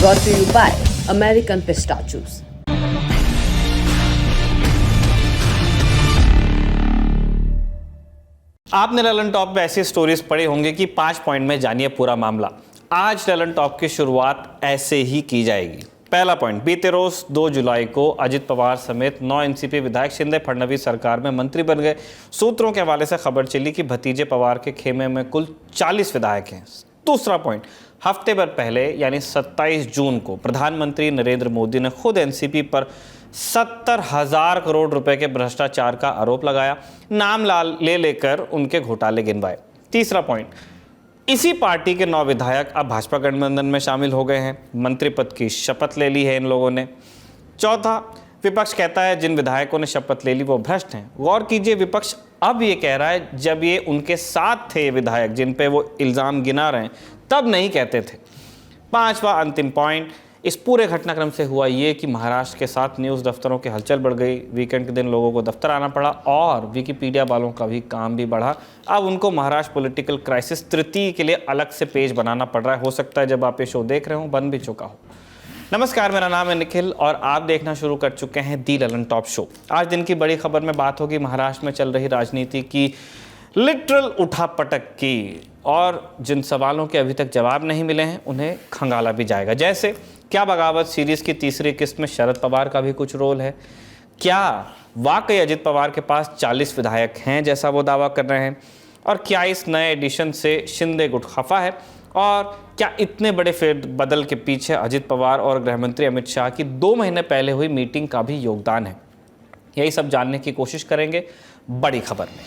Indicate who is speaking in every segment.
Speaker 1: Brought to you by American Pistachios.
Speaker 2: आपने Lalan top पे ऐसी स्टोरीज पढ़ी होंगी कि 5 पॉइंट में जानिए पूरा मामला। आज ललन टॉप की शुरुआत ऐसे ही की जाएगी। पहला पॉइंट, बीते रोज 2 जुलाई को अजित पवार समेत 9 एनसीपी विधायक शिंदे फडणवीस सरकार में मंत्री बन गए। सूत्रों के हवाले से खबर चली कि भतीजे पवार के खेमे में कुल 40 विधायक हैं। दूसरा पॉइंट, हफ्ते भर पहले यानी 27 जून को प्रधानमंत्री नरेंद्र मोदी ने खुद एनसीपी पर 70,000 करोड़ रुपए के भ्रष्टाचार का आरोप लगाया, नाम ले लेकर उनके घोटाले गिनवाए। तीसरा पॉइंट, इसी पार्टी के 9 विधायक अब भाजपा गठबंधन में शामिल हो गए हैं। मंत्री पद की शपथ ले ली है इन लोगों ने। चौथा, विपक्ष कहता है जिन विधायकों ने शपथ ले ली वो भ्रष्ट हैं। गौर कीजिए, विपक्ष अब ये कह रहा है जब ये उनके साथ थे विधायक जिन पे वो इल्ज़ाम गिना रहे हैं तब नहीं कहते थे। पांचवा अंतिम पॉइंट, इस पूरे घटनाक्रम से हुआ ये कि महाराष्ट्र के साथ न्यूज़ दफ्तरों की हलचल बढ़ गई। वीकेंड के दिन लोगों को दफ्तर आना पड़ा और विकिपीडिया वालों का भी काम भी बढ़ा। अब उनको महाराष्ट्र पॉलिटिकल क्राइसिस तृतीय के लिए अलग से पेज बनाना पड़ रहा है। हो सकता है जब आप ये शो देख रहे हो बन भी चुका हो। नमस्कार, मेरा नाम है निखिल और आप देखना शुरू कर चुके हैं दी ललन टॉप शो। आज दिन की बड़ी खबर में बात होगी महाराष्ट्र में चल रही राजनीति की लिटरल उठापटक की, और जिन सवालों के अभी तक जवाब नहीं मिले हैं उन्हें खंगाला भी जाएगा। जैसे, क्या बगावत सीरीज की तीसरी किस्त में शरद पवार का भी कुछ रोल है? क्या वाकई अजित पवार के पास 40 विधायक हैं जैसा वो दावा कर रहे हैं? और क्या इस नए एडिशन से शिंदे गुट खफा है? और क्या इतने बड़े फेरबदल के पीछे अजित पवार और गृहमंत्री अमित शाह की 2 महीने पहले हुई मीटिंग का भी योगदान है? यही सब जानने की कोशिश करेंगे बड़ी खबर में।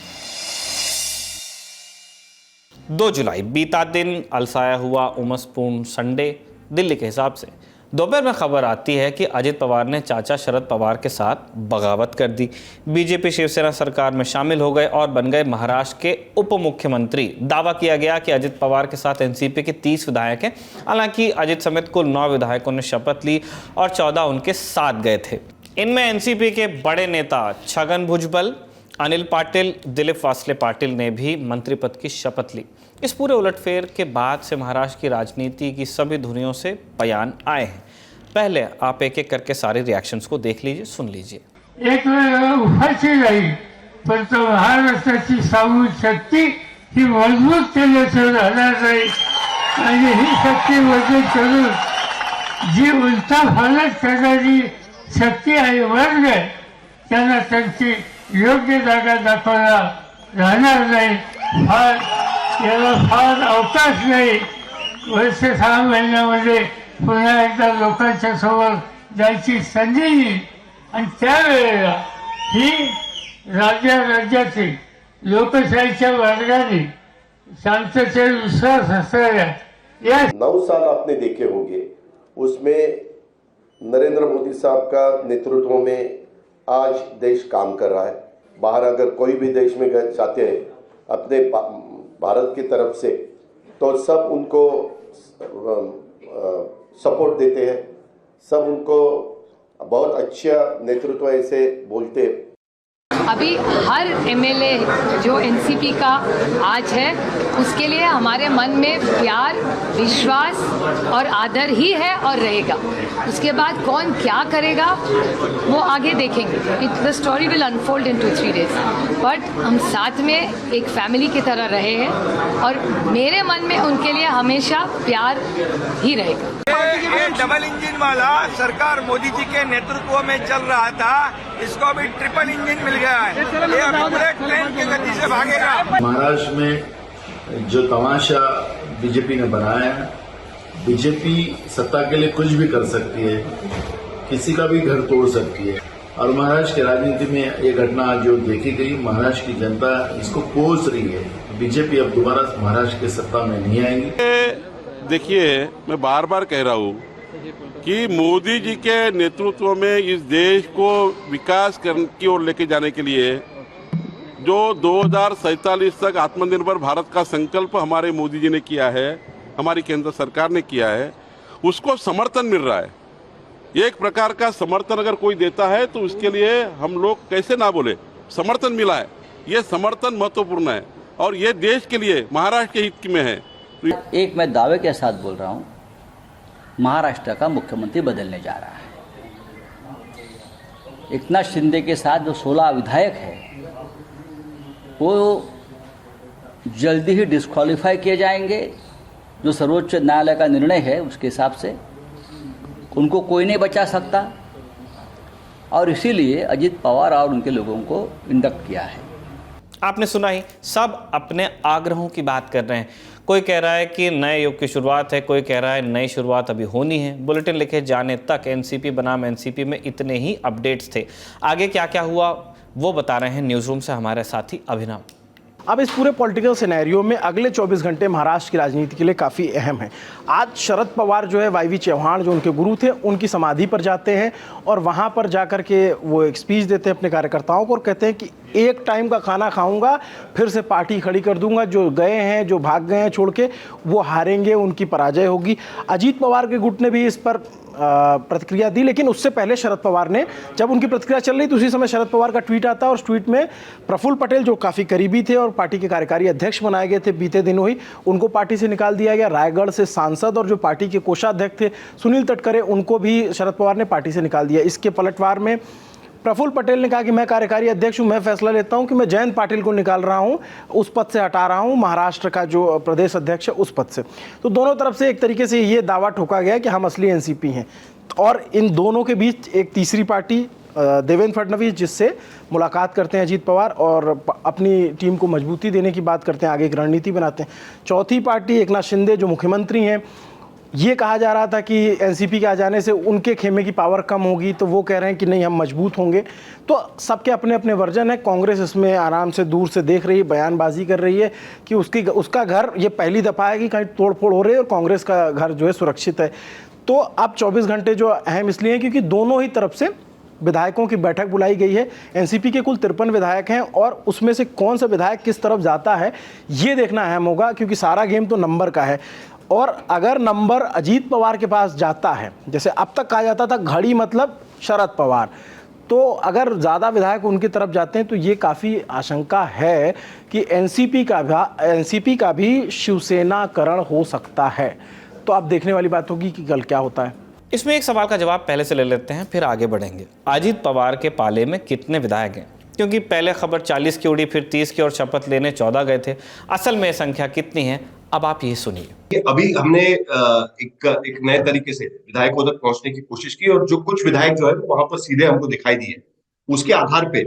Speaker 2: 2 जुलाई बीता दिन अलसाया हुआ उमसपूर्ण संडे दिल्ली के हिसाब से। दोपहर में खबर आती है कि अजित पवार ने चाचा शरद पवार के साथ बगावत कर दी। बीजेपी शिवसेना सरकार में शामिल हो गए और बन गए महाराष्ट्र के उप मुख्यमंत्री। दावा किया गया कि अजित पवार के साथ एनसीपी के 30 विधायक हैं। हालांकि अजित समेत कुल 9 विधायकों ने शपथ ली और 14 उनके साथ गए थे। इनमें एनसीपी के बड़े नेता छगन भुजबल, अनिल पाटिल, दिलीप वासले पाटिल ने भी मंत्री पद की शपथ ली। इस पूरे उलटफेर के बाद से महाराष्ट्र की राजनीति की सभी धुरियों से बयान आए हैं। पहले आप एक एक करके सारे रिएक्शंस को देख लीजिए, सुन लीजिए।
Speaker 3: एक उपाशी राहील, पण तो महाराष्ट्राची सामूहिक शक्ती ही मजबूत केल्याशिवाय राहणार नाही आणि ही शक्ती मजबूत करून जी उलटा फालत करणारी शक्ती आणि वर्ग त्यांना त्यांची योग्य जागा दाखवायला राहणार नाही। फार अवकाश नाही। वर्ष 6 महिन्यामध्ये पुन्हा एकदा लोकांच्या समोर जायची संधी येईल आणि त्यावेळेला ही राज्यातील लोकशाहीच्या वर्गाने शांततेवर विश्वास असणाऱ्या या
Speaker 4: 9 साल आपने देखे होंगे, उसमें नरेंद्र मोदी साहब का नेतृत्व में आज देश काम कर रहा है। बाहर अगर कोई भी देश में जाते हैं अपने भारत की तरफ से तो सब उनको सपोर्ट देते हैं, सब उनको बहुत अच्छा नेतृत्व ऐसे बोलते हैं।
Speaker 5: अभी हर एमएलए जो एनसीपी का आज है उसके लिए हमारे मन में प्यार, विश्वास और आदर ही है और रहेगा। उसके बाद कौन क्या करेगा वो आगे देखेंगे। The story will unfold in 2-3 days, but हम साथ में एक फैमिली की तरह रहे हैं और मेरे मन में उनके लिए हमेशा प्यार ही रहेगा।
Speaker 6: ये डबल इंजन वाला सरकार मोदी जी के नेतृत्व में चल रहा था, इसको भी ट्रिपल इंजन मिल गया है। ये अभी बुलेट ट्रेन की गति से भागेगा।
Speaker 7: महाराष्ट्र में जो तमाशा बीजेपी ने बनाया है, बीजेपी सत्ता के लिए कुछ भी कर सकती है, किसी का भी घर तोड़ सकती है। और महाराष्ट्र की राजनीति में ये घटना जो देखी गई, महाराष्ट्र की जनता इसको कोस रही है। बीजेपी अब दोबारा महाराष्ट्र की सत्ता में नहीं आएंगी।
Speaker 8: देखिए, मैं बार बार कह रहा हूँ कि मोदी जी के नेतृत्व में इस देश को विकास की ओर लेके जाने के लिए जो 2047 तक आत्मनिर्भर भारत का संकल्प हमारे मोदी जी ने किया है, हमारी केंद्र सरकार ने किया है, उसको समर्थन मिल रहा है। एक प्रकार का समर्थन अगर कोई देता है तो उसके लिए हम लोग कैसे ना बोले, समर्थन मिला है। ये समर्थन महत्वपूर्ण है और ये देश के लिए महाराष्ट्र के हित में है।
Speaker 9: एक मैं दावे के साथ बोल रहा हूं महाराष्ट्र का मुख्यमंत्री बदलने जा रहा है। एकनाथ शिंदे के साथ जो 16 विधायक हैं वो जल्दी ही डिस्क्वालीफाई किए जाएंगे। जो सर्वोच्च न्यायालय का निर्णय है उसके हिसाब से उनको कोई नहीं बचा सकता, और इसीलिए अजीत पवार और उनके लोगों को इंडक्ट किया है।
Speaker 2: आपने सुना ही, सब अपने आग्रहों की बात कर रहे हैं। कोई कह रहा है कि नए युग की शुरुआत है, कोई कह रहा है नई शुरुआत अभी होनी है। बुलेटिन लिखे जाने तक एनसीपी बनाम एनसीपी में इतने ही अपडेट्स थे। आगे क्या क्या हुआ वो बता रहे हैं न्यूज़ रूम से हमारे साथी अभिनव।
Speaker 10: अब इस पूरे पॉलिटिकल सिनेरियो में अगले 24 घंटे महाराष्ट्र की राजनीति के लिए काफ़ी अहम है। आज शरद पवार जो है वाईवी चौहान जो उनके गुरु थे उनकी समाधि पर जाते हैं और वहाँ पर जाकर के वो एक स्पीच देते हैं अपने कार्यकर्ताओं को और कहते हैं कि एक टाइम का खाना खाऊंगा, फिर से पार्टी खड़ी कर दूंगा। जो गए हैं, जो भाग गए हैं छोड़ के, वो हारेंगे, उनकी पराजय होगी। अजीत पवार के गुट ने भी इस पर प्रतिक्रिया दी, लेकिन उससे पहले शरद पवार ने, जब उनकी प्रतिक्रिया चल रही तो उसी समय शरद पवार का ट्वीट आता है और उस ट्वीट में प्रफुल्ल पटेल जो काफ़ी करीबी थे और पार्टी के कार्यकारी अध्यक्ष बनाए गए थे बीते दिनों ही, उनको पार्टी से निकाल दिया गया। रायगढ़ से सांसद और जो पार्टी के कोषाध्यक्ष थे सुनील तटकरे, उनको भी शरद पवार ने पार्टी से निकाल दिया। इसके पलटवार में प्रफुल्ल पटेल ने कहा कि मैं कार्यकारी अध्यक्ष हूं, मैं फैसला लेता हूं कि मैं जयंत पाटिल को निकाल रहा हूं, उस पद से हटा रहा हूं, महाराष्ट्र का जो प्रदेश अध्यक्ष है उस पद से। तो दोनों तरफ से एक तरीके से ये दावा ठोका गया कि हम असली एनसीपी हैं। और इन दोनों के बीच एक तीसरी पार्टी देवेंद्र फडणवीस, जिससे मुलाकात करते हैं अजीत पवार और अपनी टीम को मजबूती देने की बात करते हैं, आगे एक रणनीति बनाते हैं। चौथी पार्टी एकनाथ शिंदे जो मुख्यमंत्री हैं, ये कहा जा रहा था कि एनसीपी के आ जाने से उनके खेमे की पावर कम होगी, तो वो कह रहे हैं कि नहीं, हम मजबूत होंगे। तो सबके अपने अपने वर्जन है। कांग्रेस इसमें आराम से दूर से देख रही है, बयानबाजी कर रही है कि उसका घर ये पहली दफ़ा है कि कहीं तोड़फोड़ हो रही है और कांग्रेस का घर जो है सुरक्षित है। तो अब 24 घंटे जो अहम इसलिए हैं क्योंकि दोनों ही तरफ से विधायकों की बैठक बुलाई गई है। एनसीपी के कुल 53 विधायक हैं और उसमें से कौन सा विधायक किस तरफ जाता है ये देखना अहम होगा, क्योंकि सारा गेम तो नंबर का है। और अगर नंबर अजीत पवार के पास जाता है, जैसे अब तक कहा जाता था घड़ी मतलब शरद पवार, तो अगर ज़्यादा विधायक उनकी तरफ जाते हैं तो ये काफ़ी आशंका है कि एनसीपी का भी शिवसेनाकरण हो सकता है। तो अब देखने वाली बात होगी कि कल क्या होता है।
Speaker 2: इसमें एक सवाल का जवाब पहले से ले लेते हैं, फिर आगे बढ़ेंगे। अजीत पवार के पाले में कितने विधायक हैं? क्योंकि पहले खबर 40 की उड़ी, फिर 30 की और शपथ लेने 14 गए थे। असल में संख्या कितनी है, अब आप ये सुनिए।
Speaker 11: अभी हमने एक नए तरीके से विधायकों तक पहुंचने की कोशिश की और जो कुछ विधायक जो है वहां पर सीधे हमको दिखाई दिए, उसके आधार पे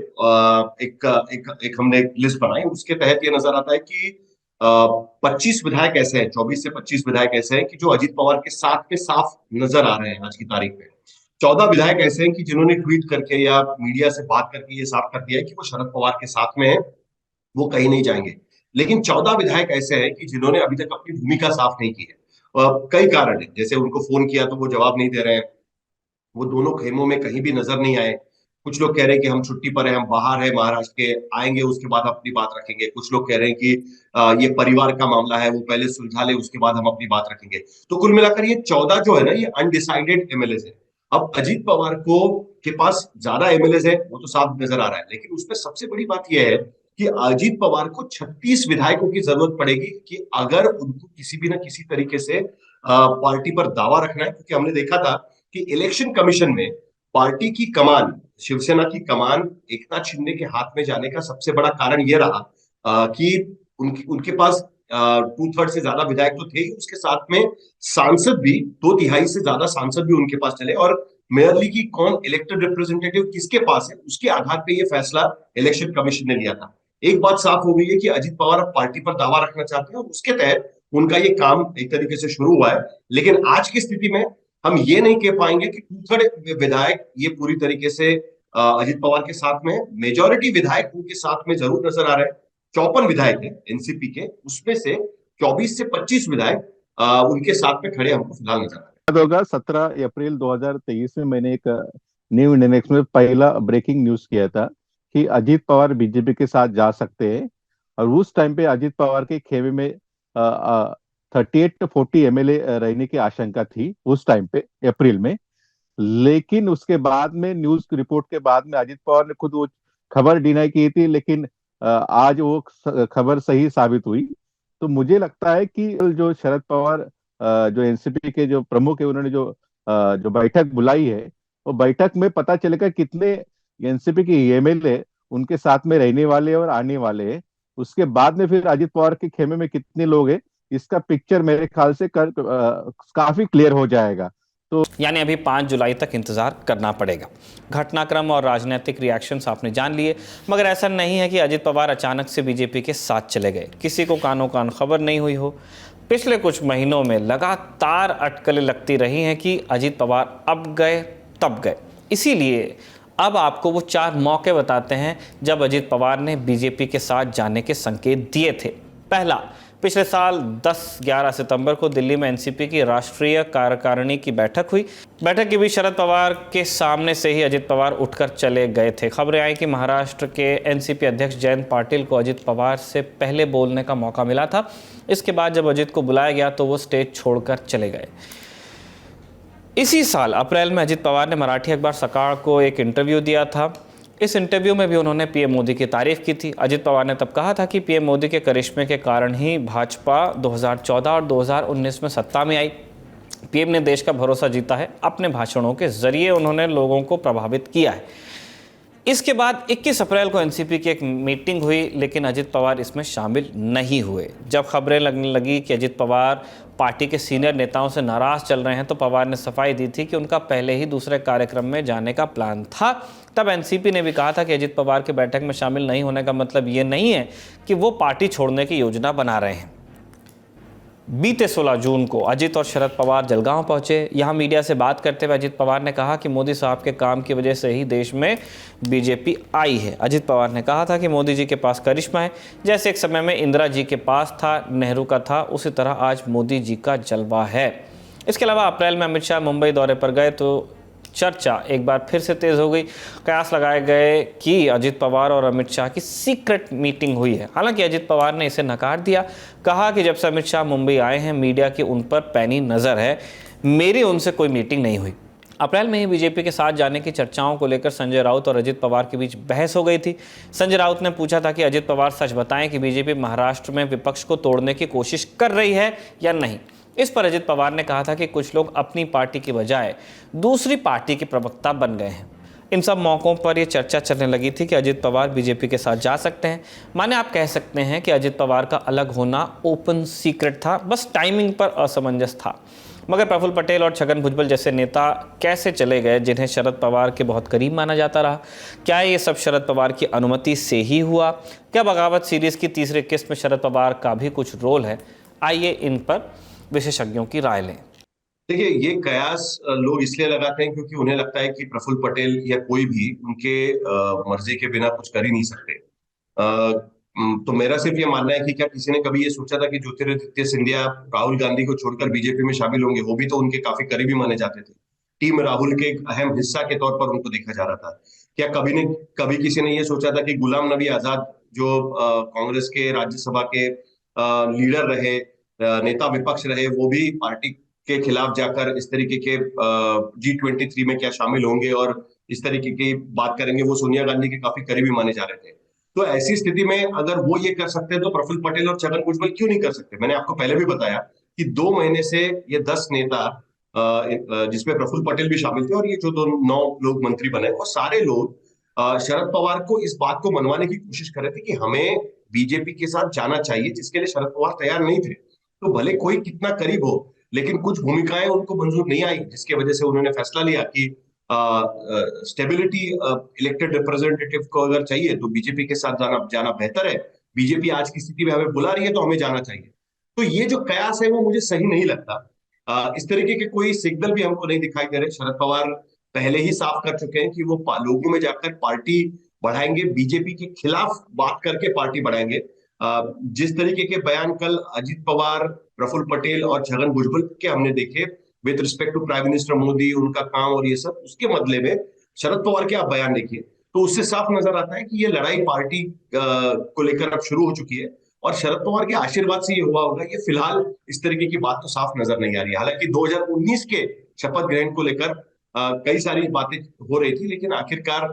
Speaker 11: एक हमने लिस्ट बनाई। उसके तहत ये नजर आता है कि 25 विधायक ऐसे हैं, 24 से 25 विधायक ऐसे हैं कि जो अजीत पवार के साथ में साफ नजर आ रहे हैं आज की तारीख में। 14 विधायक ऐसे हैं कि जिन्होंने ट्वीट करके या मीडिया से बात करके ये साफ कर दिया है कि वो शरद पवार के साथ में है, वो कहीं नहीं जाएंगे। लेकिन 14 विधायक ऐसे हैं कि जिन्होंने अभी तक अपनी भूमिका साफ नहीं की है। कई कारण है, जैसे उनको फोन किया तो वो जवाब नहीं दे रहे हैं, वो दोनों खेमों में कहीं भी नजर नहीं आए। कुछ लोग कह रहे हैं कि हम छुट्टी पर हैं, हम बाहर हैं महाराष्ट्र के, आएंगे उसके बाद अपनी बात रखेंगे। कुछ लोग कह रहे हैं कि ये परिवार का मामला है, वो पहले सुलझा ले उसके बाद हम अपनी बात रखेंगे। तो कुल मिलाकर ये 14 जो है ना, ये अनडिसाइडेड एमएलए है। अब अजीत पवार के पास ज्यादा एमएलए है, वो तो साफ नजर आ रहा है, लेकिन उसमें सबसे बड़ी बात यह है कि अजीत पवार को 36 विधायकों की जरूरत पड़ेगी कि अगर उनको किसी भी ना किसी तरीके से पार्टी पर दावा रखना है। क्योंकि हमने देखा था कि इलेक्शन कमीशन में पार्टी की कमान, शिवसेना की कमान एकनाथ शिंदे के हाथ में जाने का सबसे बड़ा कारण यह रहा कि उनके पास 2/3 से ज्यादा विधायक तो थे ही, उसके साथ में सांसद भी 2/3 से ज्यादा सांसद भी उनके पास चले। और मेयरली की कौन इलेक्टेड रिप्रेजेंटेटिव किसके पास है, उसके आधार पर यह फैसला इलेक्शन कमीशन ने लिया था। एक बात साफ हो गई है कि अजीत पवार अब पार्टी पर दावा रखना चाहते हैं और उसके तहत उनका ये काम एक तरीके से शुरू हुआ है। लेकिन आज की स्थिति में हम ये नहीं कह पाएंगे कि 2/3 विधायक ये पूरी तरीके से अजीत पवार के साथ में, मेजॉरिटी विधायक उनके साथ में जरूर नजर आ रहे हैं। 54 विधायक हैं एनसीपी के, उसमें से 24 से 25 विधायक उनके साथ में खड़े हमको फिलहाल नजर आ रहे हैं।
Speaker 12: होगा 17 अप्रैल 2023 में मैंने एक न्यू इंडियन एक्सप्रेस में पहला ब्रेकिंग न्यूज किया था कि अजीत पवार बीजेपी के साथ जा सकते हैं। और उस टाइम पे अजीत पवार के खेमे में 38 to 40 एमएलए रहने की आशंका थी उस टाइम पे अप्रैल में। लेकिन उसके बाद में न्यूज रिपोर्ट के बाद में अजीत पवार ने खुद वो खबर डिनाई की थी, लेकिन आज वो खबर सही साबित हुई। तो मुझे लगता है कि जो शरद पवार जो एनसीपी के जो प्रमुख है उन्होंने जो बैठक बुलाई है, वो बैठक में पता चलेगा कितने एनसीपी के एमएलए उनके साथ में रहने वाले और आने वाले हैं। उसके बाद में फिर अजित पवार के खेमे में कितने लोग हैं, इसका पिक्चर मेरे ख्याल से काफी क्लियर हो जाएगा। तो
Speaker 2: यानी अभी 5 जुलाई तक इंतजार करना पड़ेगा। घटनाक्रम और राजनीतिक रिएक्शंस आपने जान लिए, मगर ऐसा नहीं है कि अजित पवार अचानक से बीजेपी के साथ चले गए। किसी को कानों कान खबर नहीं हुई हो। पिछले कुछ महीनों में लगातार अटकलें लगती रही हैं कि अजित पवार अब गए तब गए। इसीलिए अब आपको वो 4 मौके बताते हैं जब अजित पवार ने बीजेपी के साथ जाने के संकेत दिए थे। पहला, पिछले साल 10-11 सितंबर को दिल्ली में एनसीपी की राष्ट्रीय कार्यकारिणी की बैठक हुई। बैठक के बीच शरद पवार के सामने से ही अजित पवार उठकर चले गए थे। खबरें आई कि महाराष्ट्र के एनसीपी अध्यक्ष जयंत पाटिल को अजित पवार से पहले बोलने का मौका मिला था। इसके बाद जब अजित को बुलाया गया तो वो स्टेज छोड़कर चले गए। इसी साल अप्रैल में अजित पवार ने मराठी अखबार सकाळ को एक इंटरव्यू दिया था। इस इंटरव्यू में भी उन्होंने पीएम मोदी की तारीफ की थी। अजित पवार ने तब कहा था कि पीएम मोदी के करिश्मे के कारण ही भाजपा 2014 और 2019 में सत्ता में आई। पीएम ने देश का भरोसा जीता है। अपने भाषणों के जरिए उन्होंने लोगों को प्रभावित किया है। इसके बाद 21 अप्रैल को एनसीपी की एक मीटिंग हुई, लेकिन अजित पवार इसमें शामिल नहीं हुए। जब खबरें लगने लगी कि अजित पवार पार्टी के सीनियर नेताओं से नाराज चल रहे हैं, तो पवार ने सफाई दी थी कि उनका पहले ही दूसरे कार्यक्रम में जाने का प्लान था। तब एनसीपी ने भी कहा था कि अजित पवार के बैठक में शामिल नहीं होने का मतलब ये नहीं है कि वो पार्टी छोड़ने की योजना बना रहे हैं। बीते 16 जून को अजित और शरद पवार जलगांव पहुंचे। यहां मीडिया से बात करते हुए अजित पवार ने कहा कि मोदी साहब के काम की वजह से ही देश में बीजेपी आई है। अजित पवार ने कहा था कि मोदी जी के पास करिश्मा है। जैसे एक समय में इंदिरा जी के पास था, नेहरू का था, उसी तरह आज मोदी जी का जलवा है। इसके अलावा अप्रैल में अमित शाह मुंबई दौरे पर गए तो चर्चा एक बार फिर से तेज हो गई। कयास लगाए गए कि अजित पवार और अमित शाह की सीक्रेट मीटिंग हुई है। हालांकि अजित पवार ने इसे नकार दिया। कहा कि जब से अमित शाह मुंबई आए हैं, मीडिया की उन पर पैनी नज़र है, मेरी उनसे कोई मीटिंग नहीं हुई। अप्रैल में ही बीजेपी के साथ जाने की चर्चाओं को लेकर संजय राउत और अजित पवार के बीच बहस हो गई थी। संजय राउत ने पूछा था कि अजित पवार सच बताएं कि बीजेपी महाराष्ट्र में विपक्ष को तोड़ने की कोशिश कर रही है या नहीं। इस पर अजित पवार ने कहा था कि कुछ लोग अपनी पार्टी की बजाय दूसरी पार्टी के प्रवक्ता बन गए हैं। इन सब मौकों पर यह चर्चा चलने लगी थी कि अजित पवार बीजेपी के साथ जा सकते हैं। माने आप कह सकते हैं कि अजित पवार का अलग होना ओपन सीक्रेट था, बस टाइमिंग पर असमंजस था। मगर प्रफुल्ल पटेल और छगन भुजबल जैसे नेता कैसे चले गए, जिन्हें शरद पवार के बहुत करीब माना जाता रहा? क्या ये सब शरद पवार की अनुमति से ही हुआ? क्या बगावत सीरीज की तीसरी किस्त में शरद पवार का भी कुछ रोल है? आइए इन पर विशेषज्ञों की राय लें।
Speaker 11: देखिए, ये कयास लोग इसलिए लगाते हैं क्योंकि उन्हें लगता है कि प्रफुल्ल पटेल या कोई भी उनके मर्जी के बिना कुछ कर ही नहीं सकते। तो मेरा सिर्फ ये मानना है कि क्या किसी ने कभी ये सोचा था कि ज्योतिरादित्य सिंधिया राहुल गांधी को छोड़कर बीजेपी में शामिल होंगे? वो भी तो उनके काफी करीबी माने जाते थे। टीम राहुल के एक अहम हिस्सा के तौर पर उनको देखा जा रहा था। क्या कभी किसी ने ये सोचा था कि गुलाम नबी आजाद, जो कांग्रेस के राज्यसभा के लीडर रहे, नेता विपक्ष रहे, वो भी पार्टी के खिलाफ जाकर इस तरीके के G23 में क्या शामिल होंगे और इस तरीके की बात करेंगे? वो सोनिया गांधी के काफी करीबी माने जा रहे थे। तो ऐसी स्थिति में अगर वो ये कर सकते हैं तो प्रफुल्ल पटेल और छगन भुजबल क्यों नहीं कर सकते? मैंने आपको पहले भी बताया कि 2 महीने से ये 10 नेता, जिसमें प्रफुल्ल पटेल भी शामिल थे, और ये जो 9 लोग मंत्री बने, वो सारे लोग शरद पवार को इस बात को मनवाने की कोशिश कर रहे थे कि हमें बीजेपी के साथ जाना चाहिए, जिसके लिए शरद पवार तैयार नहीं थे। तो भले कोई कितना करीब हो, लेकिन कुछ भूमिकाएं उनको मंजूर नहीं आई, जिसकी वजह से उन्होंने फैसला लिया कि स्टेबिलिटी इलेक्टेड रिप्रेजेंटेटिव को अगर चाहिए तो बीजेपी के साथ जाना बेहतर है। बीजेपी आज की स्थिति में हमें बुला रही है तो हमें जाना चाहिए। तो ये जो कयास है वो मुझे सही नहीं लगता। इस तरीके के कोई सिग्नल भी हमको नहीं दिखाई दे रहे। शरद पवार पहले ही साफ कर चुके हैं कि वो लोगों में जाकर पार्टी बढ़ाएंगे, बीजेपी के खिलाफ बात करके पार्टी बढ़ाएंगे। जिस तरीके के बयान कल अजित पवार, प्रफुल्ल पटेल और छगन भुजबल के हमने देखे with respect to prime minister Modi, उनका काम और ये सब, उसके बदले में शरद पवार के आप बयान देखिए तो उससे साफ नजर आता है कि ये लड़ाई पार्टी को लेकर अब शुरू हो चुकी है और शरद पवार के आशीर्वाद से ये हुआ होगा। ये फिलहाल इस तरीके की बात तो साफ नजर नहीं आ रही है। हालांकि 2019 के शपथ ग्रहण को लेकर कई सारी बातें हो रही थी, लेकिन आखिरकार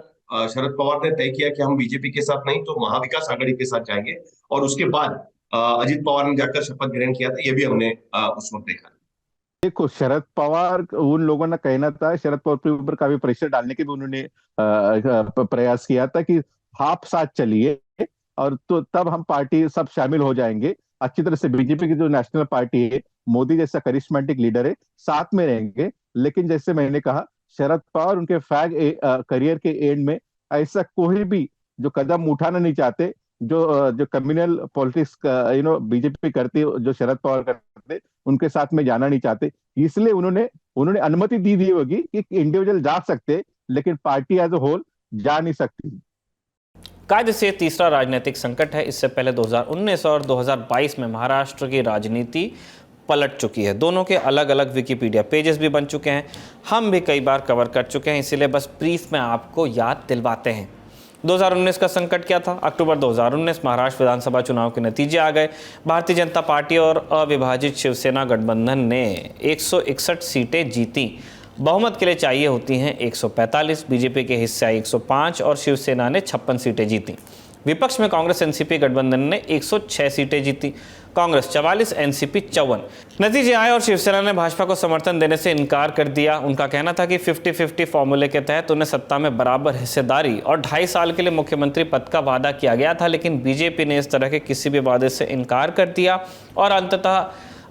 Speaker 11: शरद पवार ने तय किया कि हम बीजेपी के साथ नहीं तो महाविकास आघाड़ी के साथ जाएंगे, और उसके बाद अजित पवार ने जाकर शपथ ग्रहण किया था। ये भी हमने उस वक्त देखा।
Speaker 12: देखो, शरद पवार, उन लोगों का कहना था, शरद पवार के ऊपर काफी प्रेशर डालने के भी उन्होंने प्रयास किया था कि आप साथ चलिए और तो तब हम पार्टी सब शामिल हो जाएंगे अच्छी तरह से। बीजेपी की जो नेशनल पार्टी है, मोदी जैसा करिश्मेटिक लीडर है, साथ में रहेंगे। लेकिन जैसे मैंने कहा, शरद पवार उनके फैग करियर के एंड में ऐसा कोई भी जो कदम उठाना नहीं चाहते, जो कम्युनल पॉलिटिक्स बीजेपी करती है, जो शरद पवार करते, उनके साथ में जाना नहीं चाहते। इसलिए उन्होंने उन्होंने अनुमति दी होगी कि इंडिविजुअल जा सकते, लेकिन पार्टी एज ए होल जा नहीं सकती।
Speaker 2: कायदे से तीसरा राजनीतिक संकट है। इससे पहले 2019 और 2022 में महाराष्ट्र की राजनीति पलट चुकी है। दोनों के अलग अलग विकिपीडिया पेजेस भी बन चुके हैं, हम भी कई बार कवर कर चुके हैं, इसीलिए बस ब्रीफ में आपको याद दिलवाते हैं। 2019 का संकट क्या था? अक्टूबर 2019 महाराष्ट्र विधानसभा चुनाव के नतीजे आ गए। भारतीय जनता पार्टी और अविभाजित शिवसेना गठबंधन ने 161 सीटें जीती। बहुमत के लिए चाहिए होती हैं 145, बीजेपी के हिस्से आई 105 और शिवसेना ने 56 सीटें जीती। विपक्ष में कांग्रेस एनसीपी गठबंधन ने 106 सीटें जीती, कांग्रेस 44, एनसीपी 54। नतीजे आए और शिवसेना ने भाजपा को समर्थन देने से इनकार कर दिया। उनका कहना था कि 50-50 फॉर्मूले के तहत उन्हें सत्ता में बराबर हिस्सेदारी और 2.5 साल के लिए मुख्यमंत्री पद का वादा किया गया था, लेकिन बीजेपी ने इस तरह के किसी भी वादे से इनकार कर दिया और अंततः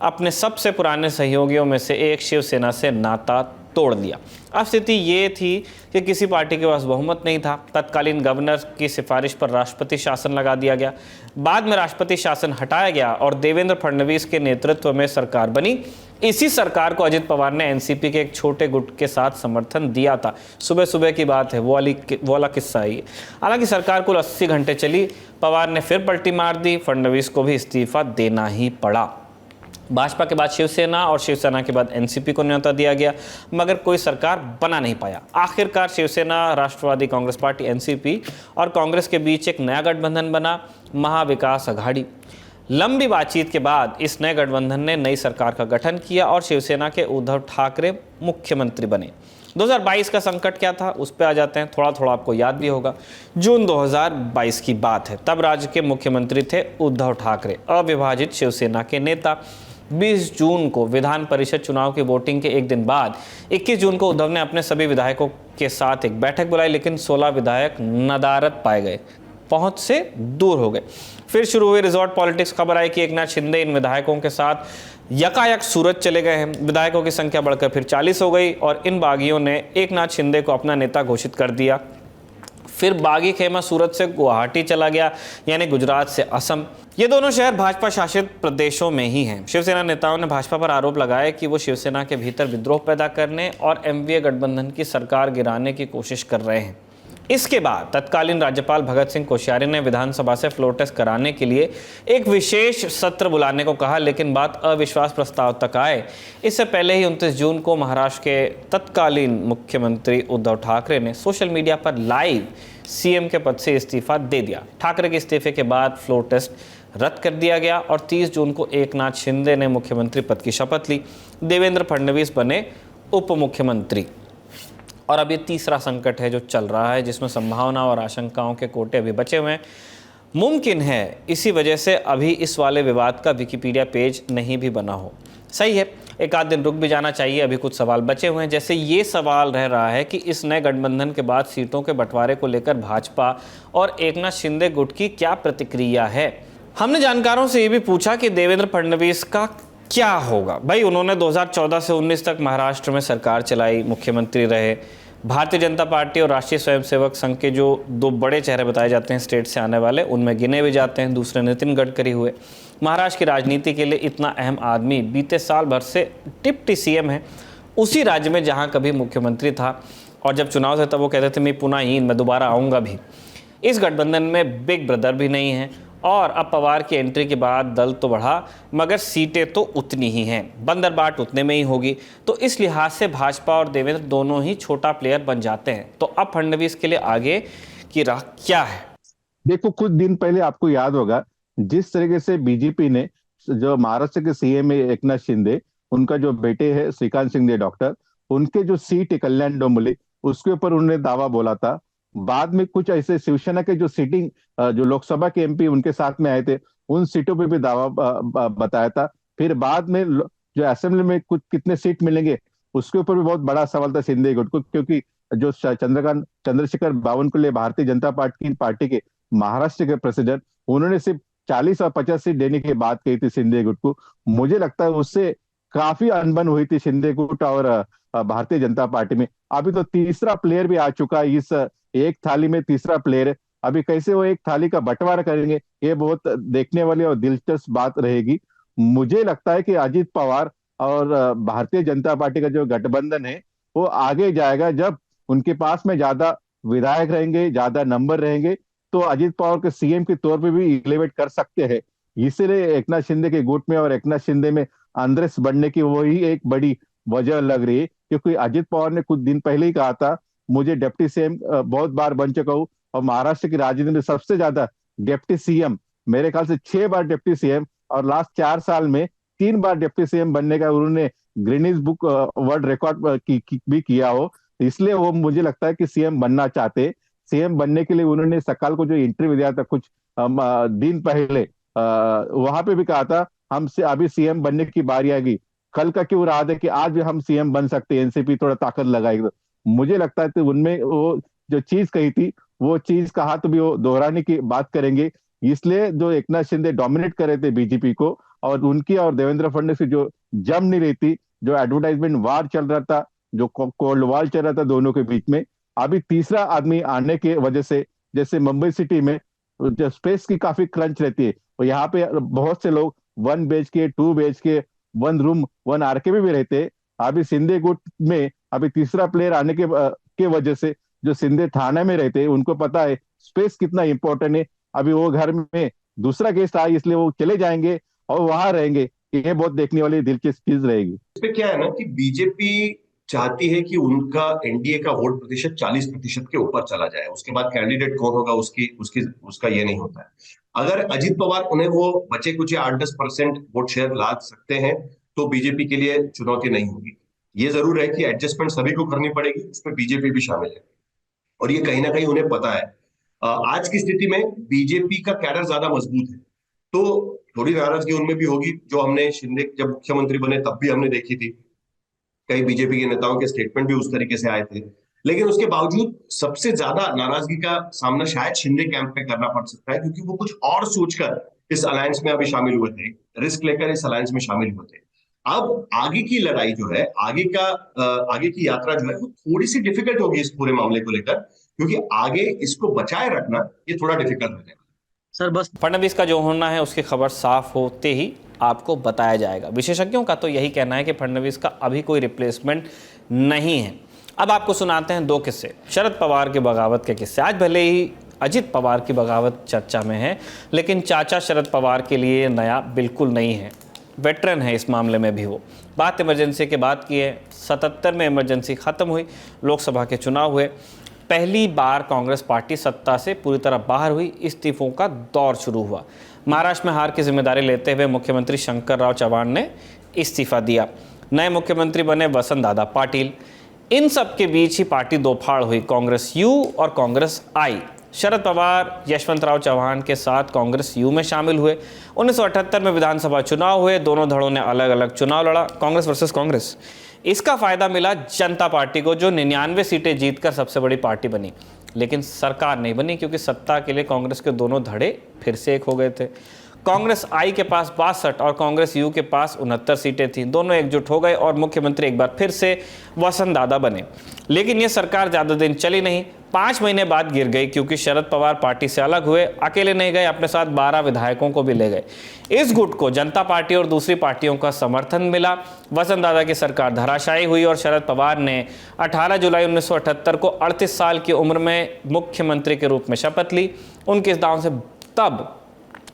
Speaker 2: अपने सबसे पुराने सहयोगियों में से एक शिवसेना से नाता तोड़ दिया। अब स्थिति ये थी कि किसी पार्टी के पास बहुमत नहीं था। तत्कालीन गवर्नर की सिफारिश पर राष्ट्रपति शासन लगा दिया गया। बाद में राष्ट्रपति शासन हटाया गया और देवेंद्र फडणवीस के नेतृत्व में सरकार बनी। इसी सरकार को अजित पवार ने एनसीपी के एक छोटे गुट के साथ समर्थन दिया था। सुबह सुबह की बात है, वो वाला किस्सा है। हालांकि सरकार कुल 80 घंटे चली, पवार ने फिर पलटी मार दी, फडणवीस को भी इस्तीफा देना ही पड़ा। भाजपा के बाद शिवसेना और शिवसेना के बाद एनसीपी को न्योता दिया गया, मगर कोई सरकार बना नहीं पाया। आखिरकार शिवसेना, राष्ट्रवादी कांग्रेस पार्टी, एनसीपी और कांग्रेस के बीच एक नया गठबंधन बना, महाविकास अघाड़ी। लंबी बातचीत के बाद इस नए गठबंधन ने नई सरकार का गठन किया और शिवसेना के उद्धव ठाकरे मुख्यमंत्री बने। 2022 का संकट क्या था, उस पर आ जाते हैं। थोड़ा थोड़ा आपको याद भी होगा। जून 2022 की बात है, तब राज्य के मुख्यमंत्री थे उद्धव ठाकरे, अविभाजित शिवसेना के नेता। 20 जून को विधान परिषद चुनाव की वोटिंग के एक दिन बाद 21 जून को उद्धव ने अपने सभी विधायकों के साथ एक बैठक बुलाई, लेकिन 16 विधायक नदारद पाए गए, पहुंच से दूर हो गए। फिर शुरू हुई रिजॉर्ट पॉलिटिक्स। खबर आई कि एकनाथ शिंदे इन विधायकों के साथ यकायक सूरत चले गए हैं। विधायकों की संख्या बढ़कर फिर 40 हो गई और इन बागियों ने एकनाथ शिंदे को अपना नेता घोषित कर दिया। फिर बागी खेमा सूरत से गुवाहाटी चला गया, यानी गुजरात से असम। ये दोनों शहर भाजपा शासित प्रदेशों में ही हैं। शिवसेना नेताओं ने भाजपा पर आरोप लगाया कि वो शिवसेना के भीतर विद्रोह पैदा करने और एमवीए गठबंधन की सरकार गिराने की कोशिश कर रहे हैं। इसके बाद तत्कालीन राज्यपाल भगत सिंह कोश्यारी ने विधानसभा से फ्लोर टेस्ट कराने के लिए एक विशेष सत्र बुलाने को कहा, लेकिन बात अविश्वास प्रस्ताव तक आए। इससे पहले ही 29 जून को महाराष्ट्र के तत्कालीन मुख्यमंत्री उद्धव ठाकरे ने सोशल मीडिया पर लाइव सीएम के पद से इस्तीफा दे दिया। ठाकरे के इस्तीफे के बाद फ्लोर टेस्ट रद्द कर दिया गया और 30 जून को एकनाथ शिंदे ने मुख्यमंत्री पद की शपथ ली। देवेंद्र फडणवीस बने उप मुख्यमंत्री। और अब ये तीसरा संकट है जो चल रहा है, जिसमें संभावना और आशंकाओं के कोटे अभी बचे हुए हैं। मुमकिन है इसी वजह से अभी इस वाले विवाद का विकिपीडिया पेज नहीं भी बना हो। सही है, एक आध दिन रुक भी जाना चाहिए, अभी कुछ सवाल बचे हुए हैं। जैसे ये सवाल रह रहा है कि इस नए गठबंधन के बाद सीटों के बंटवारे को लेकर भाजपा और एकनाथ शिंदे गुट की क्या प्रतिक्रिया है। हमने जानकारों से ये भी पूछा कि देवेंद्र फडणवीस का क्या होगा। भाई, उन्होंने 2014 से 19 तक महाराष्ट्र में सरकार चलाई, मुख्यमंत्री रहे। भारतीय जनता पार्टी और राष्ट्रीय स्वयंसेवक संघ के जो दो बड़े चेहरे बताए जाते हैं स्टेट से आने वाले, उनमें गिने भी जाते हैं। दूसरे नितिन गडकरी हुए। महाराष्ट्र की राजनीति के लिए इतना अहम आदमी बीते साल भर से डिप्टी सीएम है, उसी राज्य में जहां कभी मुख्यमंत्री था। और जब चुनाव थे तब वो कहते थे मैं पुनः हीन, मैं दोबारा आऊँगा भी। इस गठबंधन में बिग ब्रदर भी नहीं है और अब पवार की एंट्री के बाद दल तो बढ़ा, मगर सीटें तो उतनी ही हैं, बंदरबाट उतने में ही होगी। तो इस लिहाज से भाजपा और देवेंद्र दोनों ही छोटा प्लेयर बन जाते हैं। तो अब फडणवीस के लिए आगे की राह क्या है?
Speaker 12: देखो, कुछ दिन पहले आपको याद होगा जिस तरीके से बीजेपी ने जो महाराष्ट्र के सीएम है एकनाथ शिंदे, उनका जो बेटे है श्रीकांत शिंदे डॉक्टर, उनके जो सीट है कल्याण डोंबिवली, उसके ऊपर उन्होंने दावा बोला था। बाद में कुछ ऐसे शिवसेना के जो सीटिंग जो लोकसभा के एमपी उनके साथ में आए थे, उन सीटों पे भी दावा बताया था। फिर बाद में जो असेंबली में कुछ कितने सीट मिलेंगे उसके ऊपर भी बहुत बड़ा सवाल था शिंदे गुट को, क्योंकि जो चंद्रशेखर बावनकुळे भारतीय जनता पार्टी के महाराष्ट्र के प्रेसिडेंट, उन्होंने सिर्फ 40 और 50 सीट देने की बात कही थी शिंदे गुट को। मुझे लगता है उससे काफी अनबन हुई थी शिंदे गुट और भारतीय जनता पार्टी में। अभी तो तीसरा प्लेयर भी आ चुका है, इस एक थाली में तीसरा प्लेयर है। अभी कैसे वो एक थाली का बंटवारा करेंगे, ये बहुत देखने वाली और दिलचस्प बात रहेगी। मुझे लगता है कि अजीत पवार और भारतीय जनता पार्टी का जो गठबंधन है वो आगे जाएगा जब उनके पास में ज्यादा विधायक रहेंगे, ज्यादा नंबर रहेंगे, तो अजीत पवार के सीएम के तौर पे भी इलेवेट कर सकते हैं। इसलिए एकनाथ शिंदे के गुट में और एकनाथ शिंदे में आंध्रेस बनने की वही एक बड़ी वजह लग रही है, क्योंकि अजीत पवार ने कुछ दिन पहले ही कहा था मुझे डिप्टी सीएम बहुत बार बन चुका हूं, और महाराष्ट्र की राजनीति में सबसे ज्यादा डिप्टी सीएम, मेरे ख्याल से 6 बार डिप्टी सीएम और लास्ट 4 साल में 3 बार डिप्टी सीएम बनने का उन्होंने गिनीज बुक वर्ल्ड रिकॉर्ड भी किया हो। इसलिए वो मुझे लगता है कि सीएम बनना चाहते। सीएम बनने के लिए उन्होंने सकाल को जो इंटरव्यू दिया था कुछ दिन पहले, वहां पे भी कहा था हमसे अभी सीएम बनने की बारी आएगी। कल का क्यों रहा था कि आज भी हम सीएम बन सकते हैं, एनसीपी थोड़ा ताकत लगाएगी। मुझे लगता है कि उनमें वो जो चीज कही थी वो चीज कहा तो भी वो दोहराने की बात करेंगे। इसलिए जो एकनाथ शिंदे डोमिनेट कर रहे थे बीजेपी को, और उनकी और देवेंद्र फडणवीस की जो जम नहीं रही थी, जो एडवर्टाइजमेंट वार चल रहा था, जो कोल्ड वॉर चल रहा था दोनों के बीच में, अभी तीसरा आदमी आने की वजह से, जैसे मुंबई सिटी में जो स्पेस की काफी क्रंच रहती है, और यहाँ पे बहुत से लोग 1 BHK 2 BHK 1 रूम 1 RK में भी रहते हैं। अभी शिंदे गुट में अभी तीसरा प्लेयर आने के वजह से जो शिंदे थाना में रहते हैं उनको पता है स्पेस कितना इंपॉर्टेंट है। अभी वो घर में दूसरा गेस्ट आया, इसलिए वो चले जाएंगे और वहां रहेंगे। ये बहुत देखने वाली दिलचस्प चीज रहेगी।
Speaker 11: इसमें क्या है ना कि बीजेपी चाहती है कि उनका एनडीए का वोट प्रतिशत 40% के ऊपर चला जाए, उसके बाद कैंडिडेट कौन होगा उसका ये नहीं होता है। अगर अजीत पवार उन्हें वो बचे कुछ 8-10% वोट शेयर ला सकते हैं तो बीजेपी के लिए चुनौती नहीं होगी। ये जरूर है कि एडजस्टमेंट सभी को करनी पड़ेगी, उसमें बीजेपी भी शामिल है, और ये कहीं ना कहीं उन्हें पता है। आज की स्थिति में बीजेपी का कैडर ज्यादा मजबूत है, तो थोड़ी नाराजगी उनमें भी होगी, जो हमने शिंदे जब मुख्यमंत्री बने तब भी हमने देखी थी। कई बीजेपी के नेताओं के स्टेटमेंट भी उस तरीके से आए थे, लेकिन उसके बावजूद सबसे ज्यादा नाराजगी का सामना शायद शिंदे कैंप पे करना पड़ सकता है, क्योंकि वो कुछ और सोचकर इस अलायंस में अभी शामिल हुए थे, रिस्क लेकर इस अलायंस में शामिल हुए थे। अब आगे की लड़ाई जो है, आगे की यात्रा जो है वो थोड़ी सी डिफिकल्ट होगी इस पूरे मामले को लेकर, क्योंकि आगे इसको बचाए रखना ये थोड़ा डिफिकल्ट हो जाएगा।
Speaker 2: सर बस फडणवीस का जो होना है उसकी खबर साफ होते ही आपको बताया जाएगा। विशेषज्ञों का तो यही कहना है कि फडणवीस का अभी कोई रिप्लेसमेंट नहीं है। अब आपको सुनाते हैं 2 किस्से, शरद पवार के बगावत के किस्से। आज भले ही अजित पवार की बगावत चर्चा में है, लेकिन चाचा शरद पवार के लिए नया बिल्कुल नहीं है, वेटरन है इस मामले में भी वो। बात इमरजेंसी के बाद की है। 77 में इमरजेंसी ख़त्म हुई, लोकसभा के चुनाव हुए, पहली बार कांग्रेस पार्टी सत्ता से पूरी तरह बाहर हुई, इस्तीफों का दौर शुरू हुआ। महाराष्ट्र में हार की जिम्मेदारी लेते हुए मुख्यमंत्री शंकरराव चव्हाण ने इस्तीफा दिया। नए मुख्यमंत्री बने वसंतदादा पाटिल। इन सब के बीच ही पार्टी दो फाड़ हुई, कांग्रेस यू और कांग्रेस आई। शरद पवार यशवंतराव चव्हाण के साथ कांग्रेस यू में शामिल हुए। 1978 में विधानसभा चुनाव हुए, दोनों धड़ों ने अलग अलग चुनाव लड़ा, कांग्रेस वर्सेस कांग्रेस। इसका फायदा मिला जनता पार्टी को, जो 99 सीटें जीतकर सबसे बड़ी पार्टी बनी, लेकिन सरकार नहीं बनी, क्योंकि सत्ता के लिए कांग्रेस के दोनों धड़े फिर से एक हो गए थे। कांग्रेस आई के पास 62 और कांग्रेस यू के पास 69 सीटें थीं। दोनों एकजुट हो गए और मुख्यमंत्री एक बार फिर से वसंतदादा बने। लेकिन ये सरकार ज़्यादा दिन चली नहीं, 5 महीने बाद गिर गई, क्योंकि शरद पवार पार्टी से अलग हुए। अकेले नहीं गए, अपने साथ 12 विधायकों को भी ले गए। इस गुट को जनता पार्टी और दूसरी पार्टियों का समर्थन मिला। वसंतदादा की सरकार धराशायी हुई और शरद पवार ने 18 जुलाई 1978 को 38 साल की उम्र में मुख्यमंत्री के रूप में शपथ ली। उनके इस दांव से तब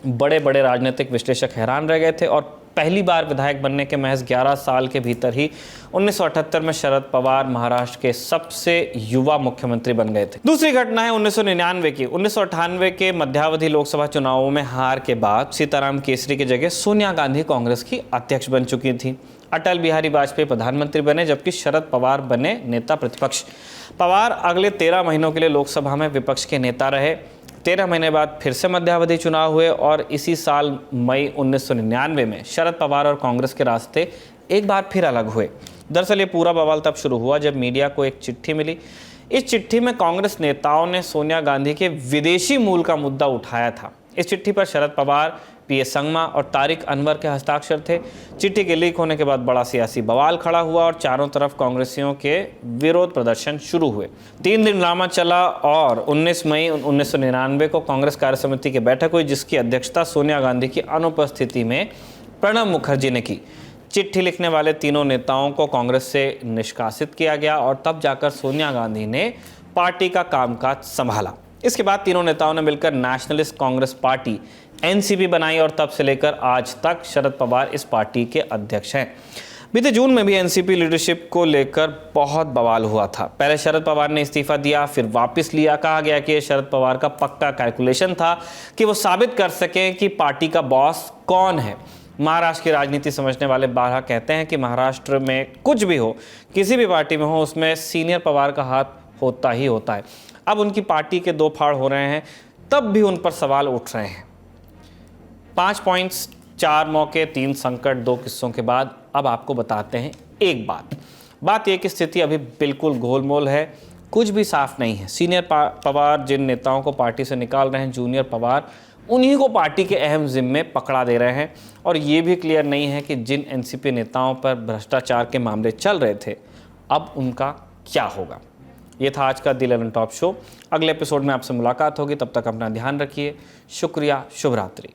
Speaker 2: बड़े बड़े राजनीतिक विश्लेषक हैरान रह गए थे और पहली बार विधायक बनने के महज 11 साल के भीतर ही 1978 में शरद पवार महाराष्ट्र के सबसे युवा मुख्यमंत्री बन गए थे। दूसरी घटना है 1999 की। 1998 के मध्यावधि लोकसभा चुनावों में हार के बाद सीताराम केसरी की जगह सोनिया गांधी कांग्रेस की अध्यक्ष बन चुकी थी। अटल बिहारी वाजपेयी प्रधानमंत्री बने, जबकि शरद पवार बने नेता प्रतिपक्ष। पवार अगले 13 महीनों के लिए लोकसभा में विपक्ष के नेता रहे। 13 महीने बाद फिर से मध्यावधि चुनाव हुए और इसी साल मई 1999 में शरद पवार और कांग्रेस के रास्ते एक बार फिर अलग हुए। दरअसल ये पूरा बवाल तब शुरू हुआ जब मीडिया को एक चिट्ठी मिली। इस चिट्ठी में कांग्रेस नेताओं ने सोनिया गांधी के विदेशी मूल का मुद्दा उठाया था। इस चिट्ठी पर शरद पवार, पीएस संगमा और तारिक अनवर के हस्ताक्षर थे। चिट्ठी के लीक होने के बाद बड़ा सियासी बवाल खड़ा हुआ और चारों तरफ कांग्रेसियों के विरोध प्रदर्शन शुरू हुए। 3 दिन ड्रामा चला और 19 मई 1999 को कांग्रेस कार्य समिति की बैठक हुई, जिसकी अध्यक्षता सोनिया गांधी की अनुपस्थिति में प्रणब मुखर्जी ने की। चिट्ठी लिखने वाले तीनों नेताओं को कांग्रेस से निष्कासित किया गया और तब जाकर सोनिया गांधी ने पार्टी का कामकाज संभाला। इसके बाद तीनों नेताओं ने मिलकर नेशनलिस्ट कांग्रेस पार्टी एनसीपी बनाई और तब से लेकर आज तक शरद पवार इस पार्टी के अध्यक्ष हैं। बीते जून में भी एनसीपी लीडरशिप को लेकर बहुत बवाल हुआ था। पहले शरद पवार ने इस्तीफा दिया, फिर वापस लिया। कहा गया कि शरद पवार का पक्का कैलकुलेशन था कि वो साबित कर सकें कि पार्टी का बॉस कौन है। महाराष्ट्र की राजनीति समझने वाले बारहा कहते हैं कि महाराष्ट्र में कुछ भी हो, किसी भी पार्टी में हो, उसमें सीनियर पवार का हाथ होता ही होता है। अब उनकी पार्टी के 2 फाड़ हो रहे हैं, तब भी उन पर सवाल उठ रहे हैं। 5 पॉइंट्स, 4 मौके, 3 संकट, 2 किस्सों के बाद अब आपको बताते हैं एक बात यह कि स्थिति अभी बिल्कुल गोलमोल है, कुछ भी साफ नहीं है। सीनियर पवार जिन नेताओं को पार्टी से निकाल रहे हैं, जूनियर पवार उन्हीं को पार्टी के अहम जिम्मे पकड़ा दे रहे हैं और ये भी क्लियर नहीं है कि जिन एनसीपी नेताओं पर भ्रष्टाचार के मामले चल रहे थे, अब उनका क्या होगा। ये था आज का दी 11 टॉप शो। अगले एपिसोड में आपसे मुलाकात होगी, तब तक अपना ध्यान रखिए। शुक्रिया, शुभ रात्रि।